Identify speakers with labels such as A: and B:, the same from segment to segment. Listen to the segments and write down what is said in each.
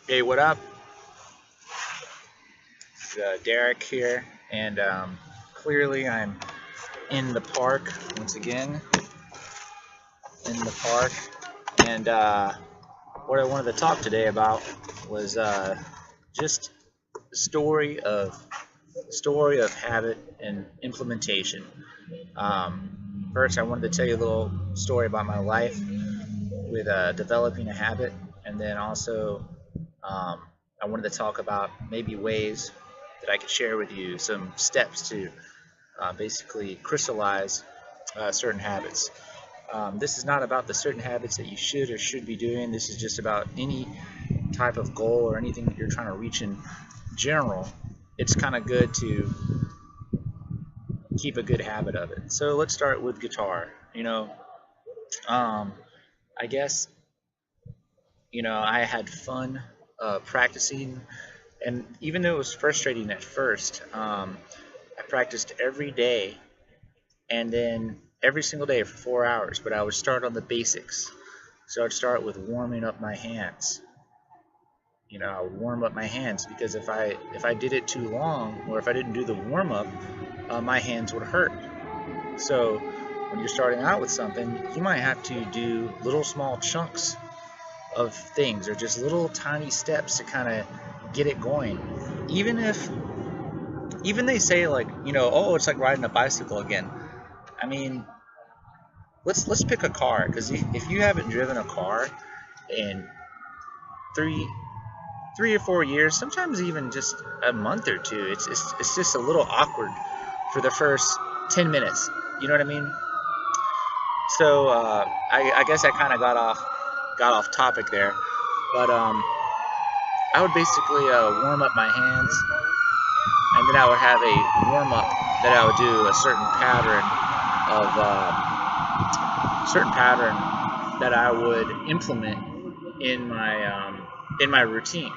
A: Hey, what up? It's Derek here, and clearly I'm in the park once again. In the park, and what I wanted to talk today about was just the story of habit and implementation. First, I wanted to tell you a little story about my life with developing a habit, and then also um, I wanted to talk about maybe ways that I could share with you some steps to basically crystallize certain habits. This is not about the certain habits that you should or should be doing. This is just about any type of goal or anything that you're trying to reach in general. It's kind of good to keep a good habit of it. So let's start with guitar. Um, I guess I had fun practicing, and even though it was frustrating at first, I practiced every day and then every single day for 4 hours. But I would start on the basics. So I'd start with warming up my hands. I would warm up my hands because if I did it too long, or if I didn't do the warm up, my hands would hurt. So when you're starting out with something, you might have to do little small chunks of things, or just little tiny steps to kind of get it going. Even if even they say, like, oh, it's like riding a bicycle again. I mean, let's pick a car, because if you haven't driven a car in three 3 or 4 years, sometimes even just a month or two, it's just a little awkward for the first 10 minutes. You know what I mean? So I guess I kind of got off topic there, but I would basically warm up my hands, and then I would have a warm up that I would do a certain pattern that I would implement in my routine,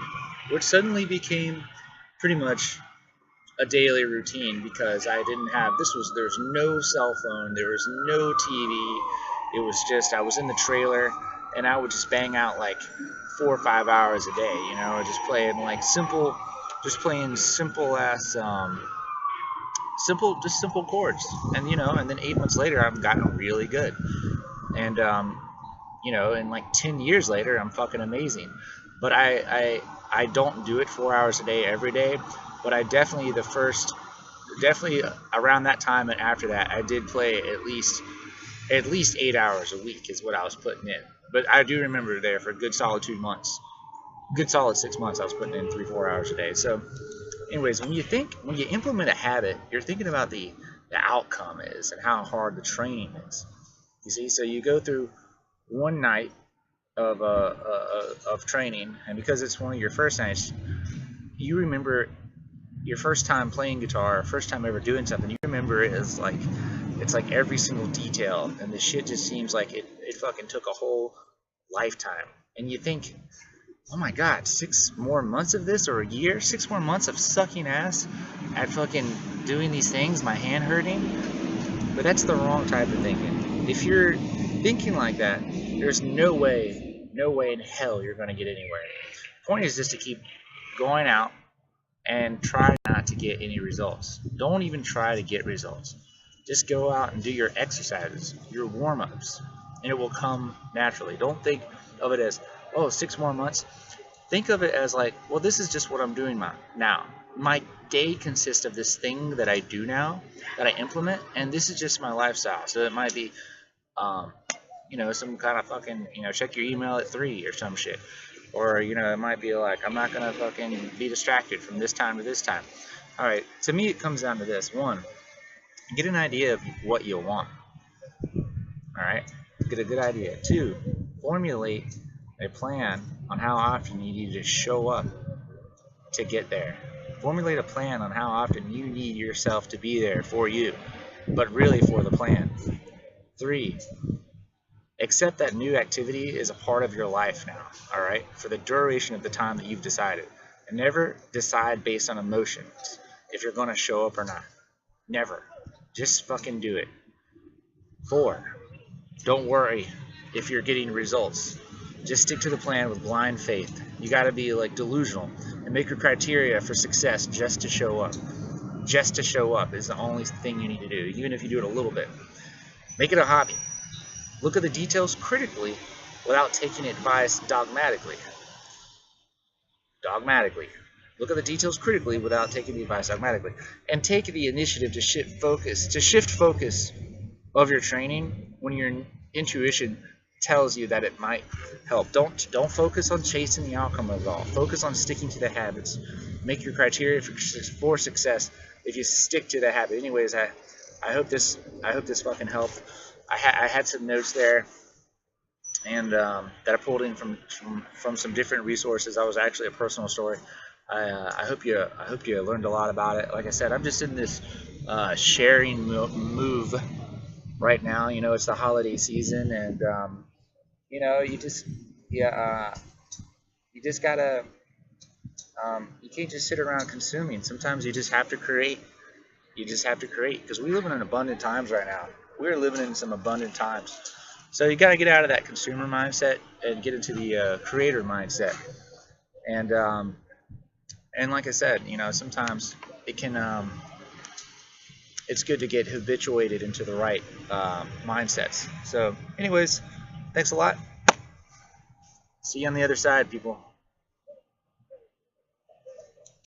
A: which suddenly became pretty much a daily routine, because I didn't have this was there's no cell phone, there was no TV. It was just I was in the trailer, and I would just bang out like 4 or 5 hours a day, just playing like simple ass simple chords. And then 8 months later I've gotten really good. And and like 10 years later I'm fucking amazing. But I don't do it 4 hours a day every day, but I definitely around that time and after that, I did play at least 8 hours a week is what I was putting in. But I do remember there for a good solid 2 months, good solid 6 months, I was putting in 3 4 hours a day. So, anyways, when you implement a habit, you're thinking about the outcome is, and how hard the training is. You see, so you go through one night of training, and because it's one of your first nights, you remember your first time playing guitar, first time ever doing something. You remember it as like it's like every single detail, and the shit just seems like it fucking took a whole lifetime. And you think, oh my god, 6 more months of this, or a year, 6 more months of sucking ass at fucking doing these things, my hand hurting. But that's the wrong type of thinking. If you're thinking like that, there's no way in hell you're going to get anywhere. The point is just to keep going out and try not to get any results. Don't even try to get results. Just go out and do your exercises, your warm ups, and it will come naturally. Don't think of it as, oh, 6 more months. Think of it as like, well, this is just what I'm doing now. My day consists of this thing that I do now, that I implement, and this is just my lifestyle. So it might be, um, some kind of fucking, check your email at 3 or some shit. Or, it might be like, I'm not going to fucking be distracted from this time to this time. All right, to me, it comes down to this. One, get an idea of what you want. All right, get a good idea. Two, formulate a plan on how often you need to show up to get there. Formulate a plan on how often you need yourself to be there for you, but really for the plan. Three, accept that new activity is a part of your life now, all right, for the duration of the time that you've decided. And never decide based on emotions if you're going to show up or not. Never. Just fucking do it. Four, don't worry if you're getting results. Just stick to the plan with blind faith. You got to be like delusional and make your criteria for success just to show up. Just to show up is the only thing you need to do, even if you do it a little bit. Make it a hobby. Look at the details critically without taking advice dogmatically. Look at the details critically without taking the advice dogmatically. And take the initiative to shift focus of your training when your intuition tells you that it might help. Don't focus on chasing the outcome of it all. Focus on sticking to the habits. Make your criteria for success if you stick to the habit. Anyways, I hope this fucking helped. I had some notes there, and that I pulled in from some different resources. That was actually a personal story. I hope you learned a lot about it. Like I said, I'm just in this sharing move right now. You know, it's the holiday season, and you know, you just gotta you can't just sit around consuming. Sometimes you just have to create. Because we live in abundant times right now. We're living in some abundant times. So you got to get out of that consumer mindset and get into the creator mindset. And like I said, you know, sometimes it can it's good to get habituated into the right mindsets. So anyways, thanks a lot. See you on the other side, people.